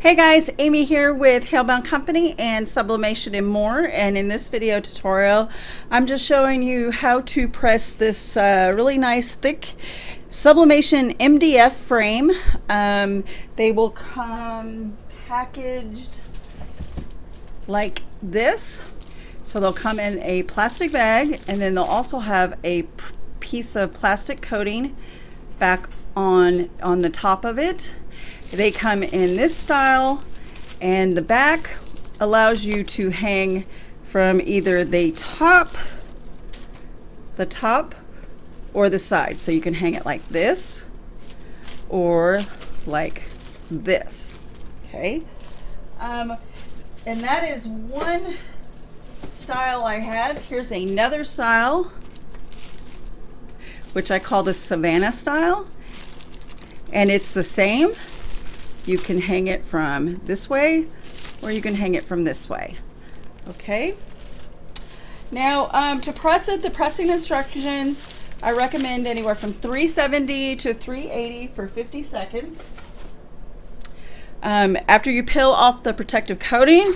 Hey guys, Amy here with Hellbound Company and Sublimation and more, and in this video tutorial I'm just showing you how to press this really nice thick Sublimation MDF frame. They will come packaged like this, so they'll come in a plastic bag, and then they'll also have a piece of plastic coating back on the top of it. They come in this style, and the back allows you to hang from either the top or the side. So you can hang it like this or like this. Okay. And that is one style I have. Here's another style, which I call the Savannah style. And it's the same. You can hang it from this way, or you can hang it from this way. Okay. Now, to press it, the pressing instructions, I recommend anywhere from 370 to 380 for 50 seconds. After you peel off the protective coating,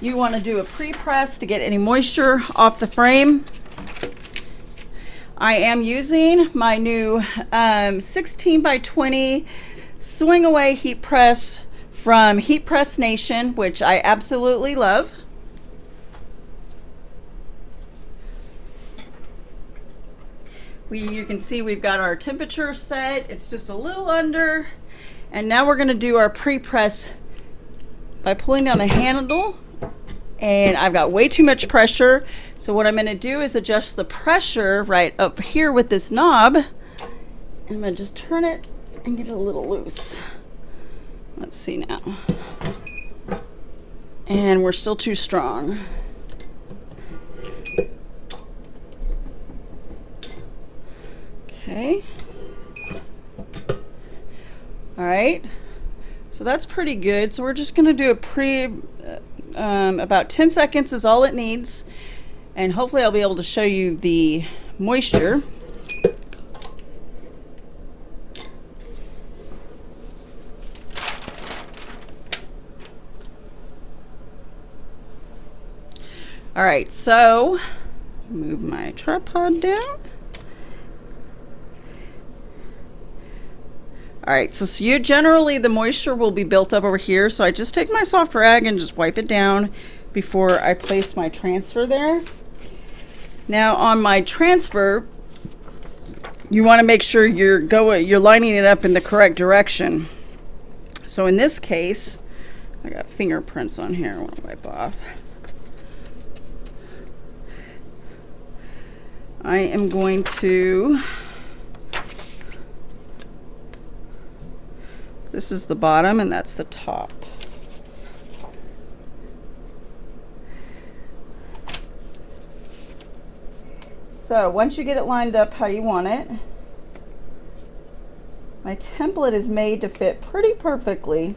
you want to do a pre-press to get any moisture off the frame. I am using my new 16 by 20 swing away heat press from Heat Press Nation, which I absolutely love. You can see we've got our temperature set. It's just a little under, and now we're going to do our pre-press by pulling down the handle, and I've got way too much pressure. So what I'm going to do is adjust the pressure right up here with this knob, and I'm going to just turn it and get it a little loose. Let's see now. And we're still too strong. Okay. All right. So that's pretty good. So we're just going to do a about 10 seconds is all it needs. And hopefully I'll be able to show you the moisture. All right, so move my tripod down. All right, so you generally the moisture will be built up over here, so I just take my soft rag and just wipe it down before I place my transfer there. Now on my transfer, you want to make sure you're lining it up in the correct direction. So in this case, I got fingerprints on here I want to wipe off. I am going to, this is the bottom and that's the top. So once you get it lined up how you want it, my template is made to fit pretty perfectly.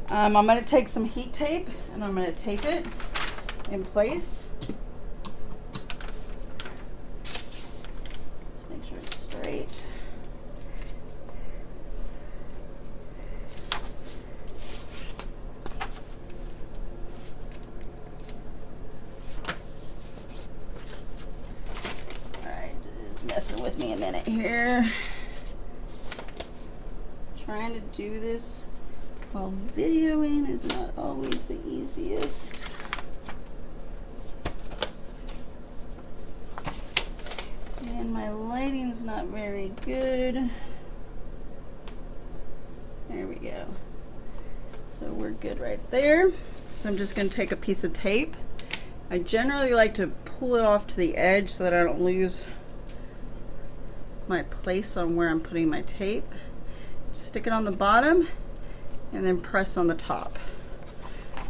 I'm going to take some heat tape and I'm going to tape it in place. Straight. Alright, it's messing with me a minute here. Trying to do this while videoing is not always the easiest. And my lighting's not very good. There we go. So we're good right there. So I'm just going to take a piece of tape. I generally like to pull it off to the edge so that I don't lose my place on where I'm putting my tape. Stick it on the bottom and then press on the top.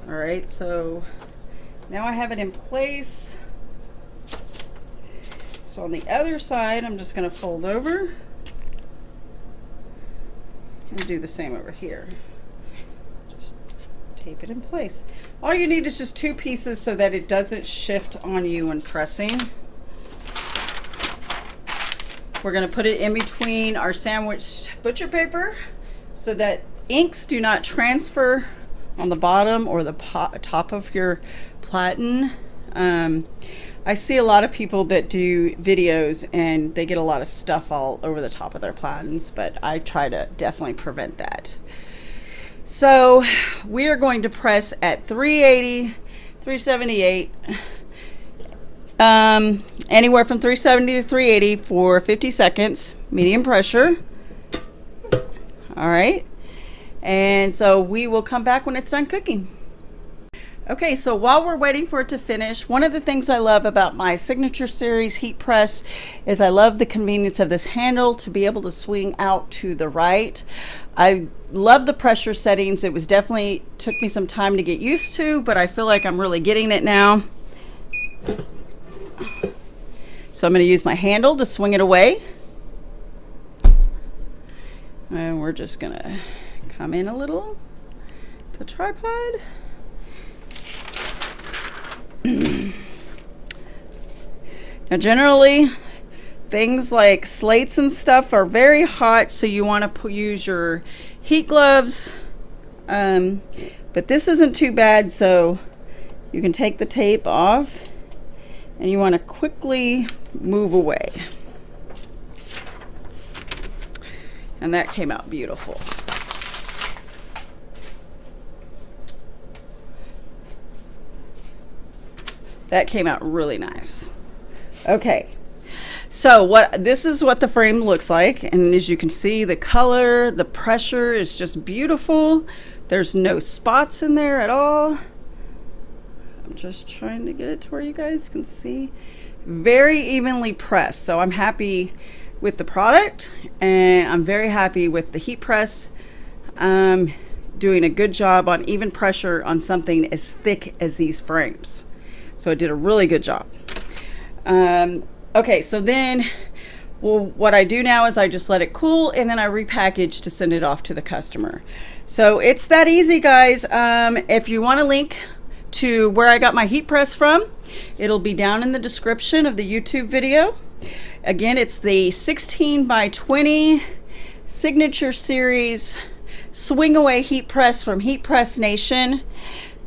All right, so now I have it in place. So on the other side, I'm just going to fold over and do the same over here. Just tape it in place. All you need is just two pieces so that it doesn't shift on you when pressing. We're going to put it in between our sandwich butcher paper so that inks do not transfer on the bottom or the top of your platen. I see a lot of people that do videos and they get a lot of stuff all over the top of their platens, but I try to definitely prevent that. So we are going to press at 380, 378, anywhere from 370 to 380 for 50 seconds, medium pressure. All right. And so we will come back when it's done cooking. Okay, so while we're waiting for it to finish, one of the things I love about my Signature Series heat press is I love the convenience of this handle to be able to swing out to the right. I love the pressure settings. It was definitely took me some time to get used to, but I feel like I'm really getting it now. So I'm going to use my handle to swing it away. And we're just going to come in a little, the tripod. Now generally things like slates and stuff are very hot, so you want to use your heat gloves, but this isn't too bad, so you can take the tape off and you want to quickly move away, and that came out beautiful. That came out really nice. Okay, so this is what the frame looks like, and as you can see, the color, the pressure is just beautiful. There's no spots in there at all. I'm just trying to get it to where you guys can see. Very evenly pressed, so I'm happy with the product, and I'm very happy with the heat press. Doing a good job on even pressure on something as thick as these frames. So it did a really good job. Okay, so then, well, what I do now is I just let it cool, and then I repackage to send it off to the customer. So it's that easy, guys. If you want a link to where I got my heat press from, it'll be down in the description of the YouTube video. Again, it's the 16 by 20 Signature Series Swing Away heat press from Heat Press Nation.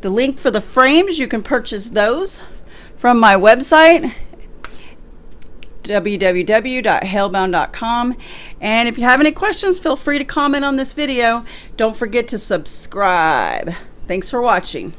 The link for the frames, you can purchase those from my website, www.hailbound.com. And if you have any questions, feel free to comment on this video. Don't forget to subscribe. Thanks for watching.